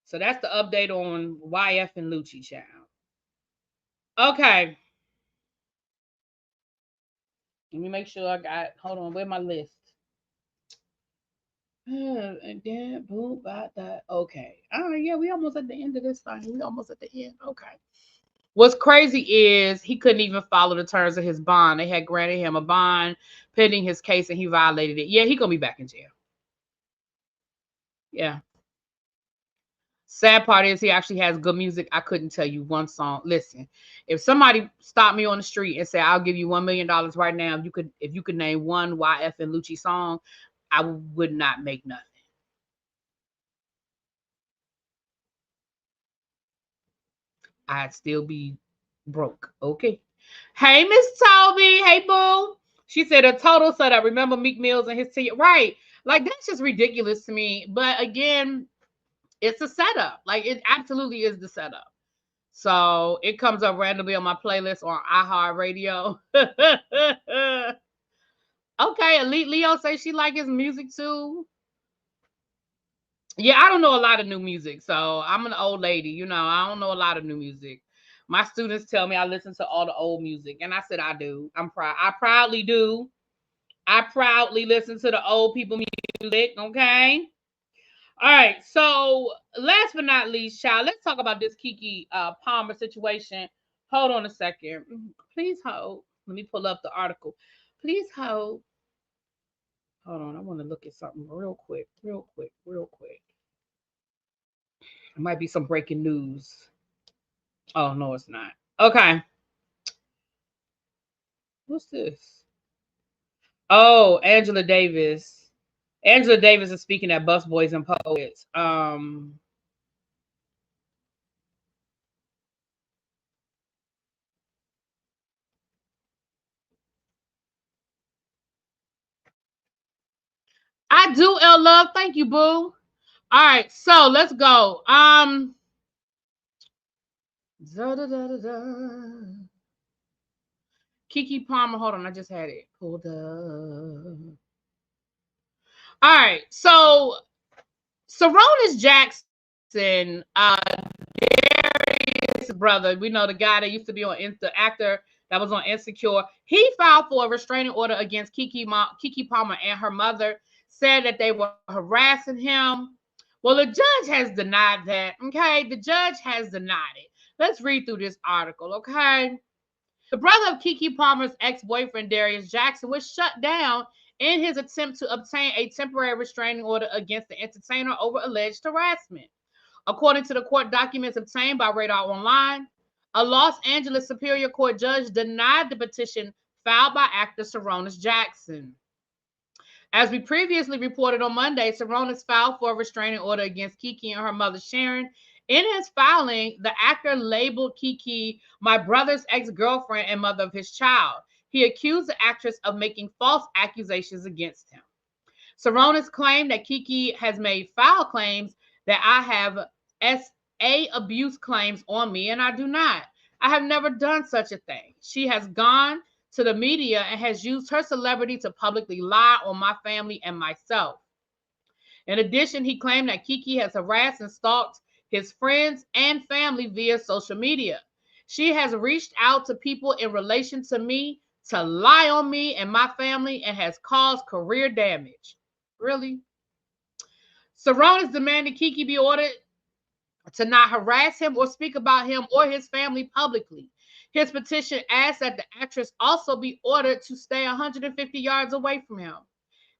So that's the update on YFN Lucci, child. Okay. Let me make sure I got, hold on, where's my list? And then boom, about that. Okay. All right, yeah, we almost at the end of this thing. We almost at the end. Okay. What's crazy is he couldn't even follow the terms of his bond. They had granted him a bond pending his case and he violated it. Yeah, he gonna be back in jail. Yeah. Sad part is he actually has good music. I couldn't tell you one song. Listen, if somebody stopped me on the street and said, I'll give you $1 million right now, if you could name one YFN Lucci song, I would not make nothing. I'd still be broke. Okay. Hey, Miss Toby. Hey, boo. She said a total setup. Remember Meek Mills and his team. Right. Like, that's just ridiculous to me. But again, it's a setup. Like, it absolutely is the setup. So it comes up randomly on my playlist on iHeartRadio. Okay, Elite Leo says she like his music too. Yeah, I don't know a lot of new music. So I'm an old lady, I don't know a lot of new music. My students tell me I listen to all the old music. And I said I do. I'm proud. I proudly do. I proudly listen to the old people music. Okay. All right. So last but not least, child, let's talk about this Kiki Palmer situation. Hold on a second. Please hold. Let me pull up the article. Please hold. Hold on. I want to look at something real quick. It might be some breaking news. Oh, no, it's not. Okay. What's this? Oh, Angela Davis. Angela Davis is speaking at Busboys and Poets. I do, L Love. Thank you, boo. All right, so let's go. Kiki Palmer. Hold on, I just had it pulled up. All right, so Saronis Jackson, Darius' brother, we know the guy that used to be on the actor that was on Insecure. He filed for a restraining order against Kiki Palmer and her mother, said that they were harassing him. Well, the judge has denied that. Okay, the judge has denied it. Let's read through this article. Okay. The brother of Kiki Palmer's ex-boyfriend, Darius Jackson, was shut down in his attempt to obtain a temporary restraining order against the entertainer over alleged harassment. According to the court documents obtained by Radar Online, a Los Angeles Superior Court judge denied the petition filed by actor Saronis Jackson. As we previously reported on Monday, Saronis filed for a restraining order against Kiki and her mother, Sharon. In his filing, the actor labeled Kiki my brother's ex-girlfriend and mother of his child. He accused the actress of making false accusations against him. Saronis claimed that Kiki has made foul claims that I have SA abuse claims on me, and I do not. I have never done such a thing. She has gone to the media and has used her celebrity to publicly lie on my family and myself. In addition, he claimed that KeKe has harassed and stalked his friends and family via social media. She has reached out to people in relation to me to lie on me and my family and has caused career damage. Really? Saronis demanded KeKe be ordered to not harass him or speak about him or his family publicly. His petition asks that the actress also be ordered to stay 150 yards away from him.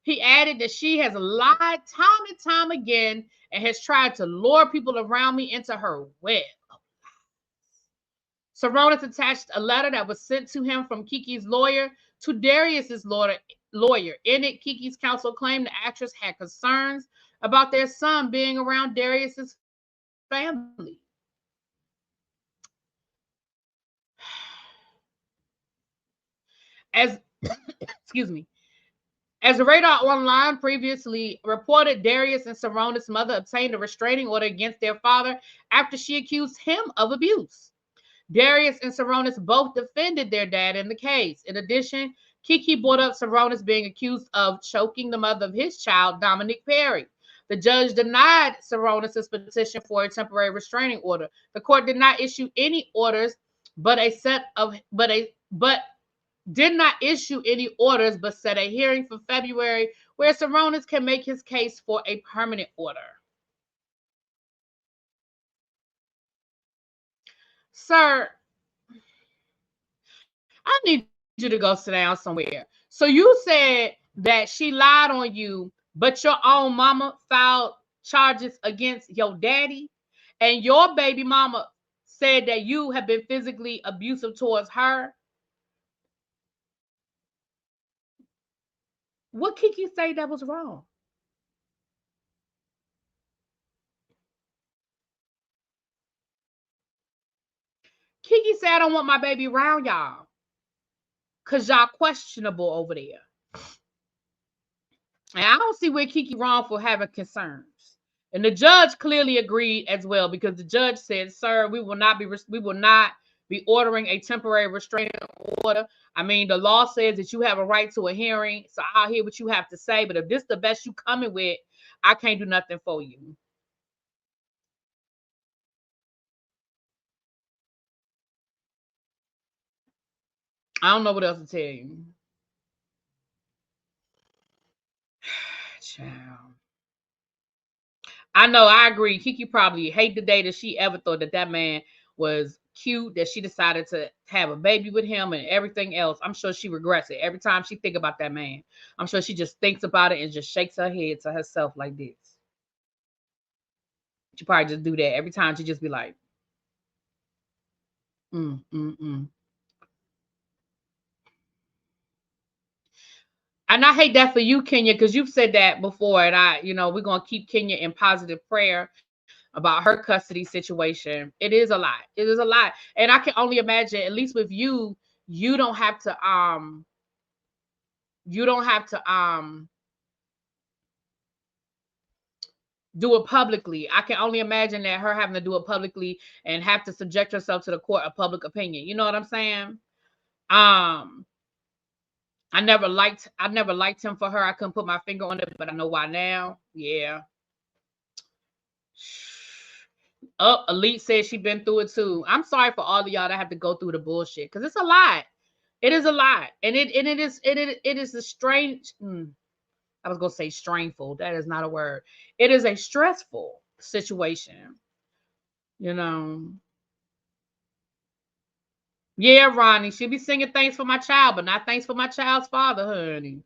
He added that she has lied time and time again and has tried to lure people around me into her web. Saronis attached a letter that was sent to him from KeKe's lawyer to Darius's lawyer. In it, KeKe's counsel claimed the actress had concerns about their son being around Darius's family. As excuse me. As Radar Online previously reported, Darius and Saronis' mother obtained a restraining order against their father after she accused him of abuse. Darius and Saronis both defended their dad in the case. In addition, KeKe brought up Saronis being accused of choking the mother of his child, Dominique Perry. The judge denied Saronis' petition for a temporary restraining order. The court did not issue any orders, but did not issue any orders, but set a hearing for February where Saronis can make his case for a permanent order. Sir, I need you to go sit down somewhere. So you said that she lied on you, but your own mama filed charges against your daddy, and your baby mama said that you have been physically abusive towards her. What KeKe say that was wrong? KeKe said, I don't want my baby around y'all because y'all questionable over there. And I don't see where KeKe wrong for having concerns. And the judge clearly agreed as well, because the judge said, sir, we will not be ordering a temporary restraining order. I mean, the law says that you have a right to a hearing, so I'll hear what you have to say. But if this is the best you coming with, I can't do nothing for you. I don't know what else to tell you. Child. I know, I agree. KeKe probably hate the day that she ever thought that that man was cute, that she decided to have a baby with him and everything else. I'm sure she regrets it every time she think about that man. I'm sure she just thinks about it and just shakes her head to herself like this. She probably just do that every time. She just be like, mm, mm, mm. And I hate that for you, Kenya, because you've said that before. And we're going to keep Kenya in positive prayer about her custody situation. It is a lot. It is a lot. And I can only imagine, at least with you, you don't have to do it publicly. I can only imagine that her having to do it publicly and have to subject herself to the court of public opinion. You know what I'm saying? I never liked him for her. I couldn't put my finger on it, but I know why now. Yeah. Oh, Elite says she been through it too. I'm sorry for all of y'all that have to go through the bullshit, because it's a lot. It is a lot, and it is a strange. I was gonna say strainful. That is not a word. It is a stressful situation. You know. Yeah, Ronnie, she'll be singing "Thanks for My Child," but not "Thanks for My Child's Father," honey.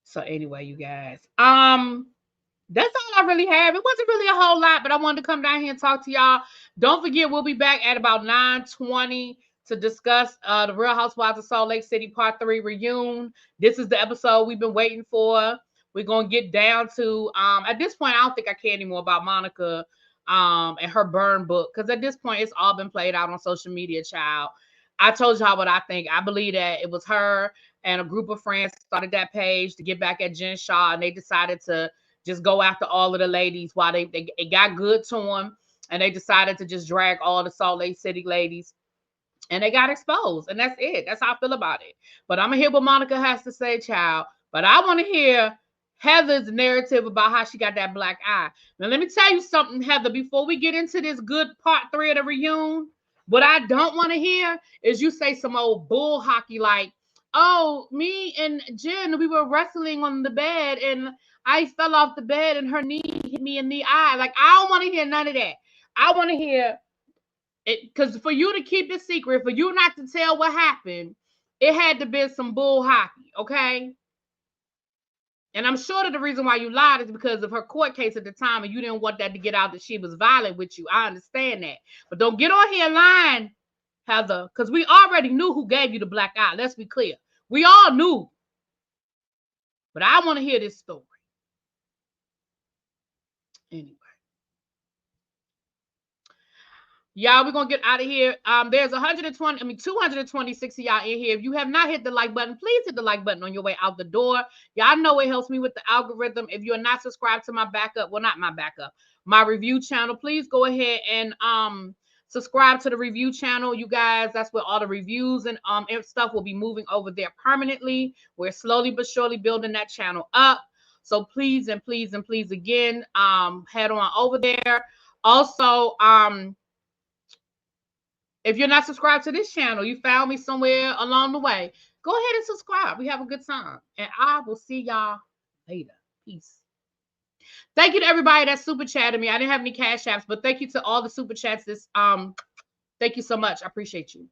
So anyway, you guys, that's all I really have. It wasn't really a whole lot, but I wanted to come down here and talk to y'all. Don't forget, we'll be back at about 9:20 to discuss the Real Housewives of Salt Lake City Part 3 reunion. This is the episode we've been waiting for. We're going to get down to, at this point, I don't think I care anymore about Monica and her burn book, because at this point, it's all been played out on social media, child. I told y'all what I think. I believe that it was her and a group of friends started that page to get back at Jen Shaw, and they decided to just go after all of the ladies while it got good to them, and they decided to just drag all the Salt Lake City ladies And they got exposed. And that's it. That's how I feel about it. But I'm going to hear what Monica has to say, child. But I want to hear Heather's narrative about how she got that black eye. Now, let me tell you something, Heather, before we get into this good part 3 of the reunion. What I don't want to hear is you say some old bull hockey like, oh, me and Jen, we were wrestling on the bed and I fell off the bed and her knee hit me in the eye. Like, I don't want to hear none of that. I want to hear it, because for you to keep the secret, for you not to tell what happened, it had to be some bull hockey, okay? And I'm sure that the reason why you lied is because of her court case at the time and you didn't want that to get out that she was violent with you. I understand that. But don't get on here lying, Heather, because we already knew who gave you the black eye. Let's be clear. We all knew. But I want to hear this story. Anyway. Y'all, we're going to get out of here. There's 226 of y'all in here. If you have not hit the like button, please hit the like button on your way out the door. Y'all know it helps me with the algorithm. If you're not subscribed to my backup, well, not my backup, my review channel, please go ahead and subscribe to the review channel, you guys. That's where all the reviews and stuff will be moving over there permanently. We're slowly but surely building that channel up. So please and please and please again, head on over there. Also, if you're not subscribed to this channel, you found me somewhere along the way, go ahead and subscribe. We have a good time. And I will see y'all later. Peace. Thank you to everybody that super chatted me. I didn't have any cash apps, but thank you to all the super chats. Thank you so much. I appreciate you.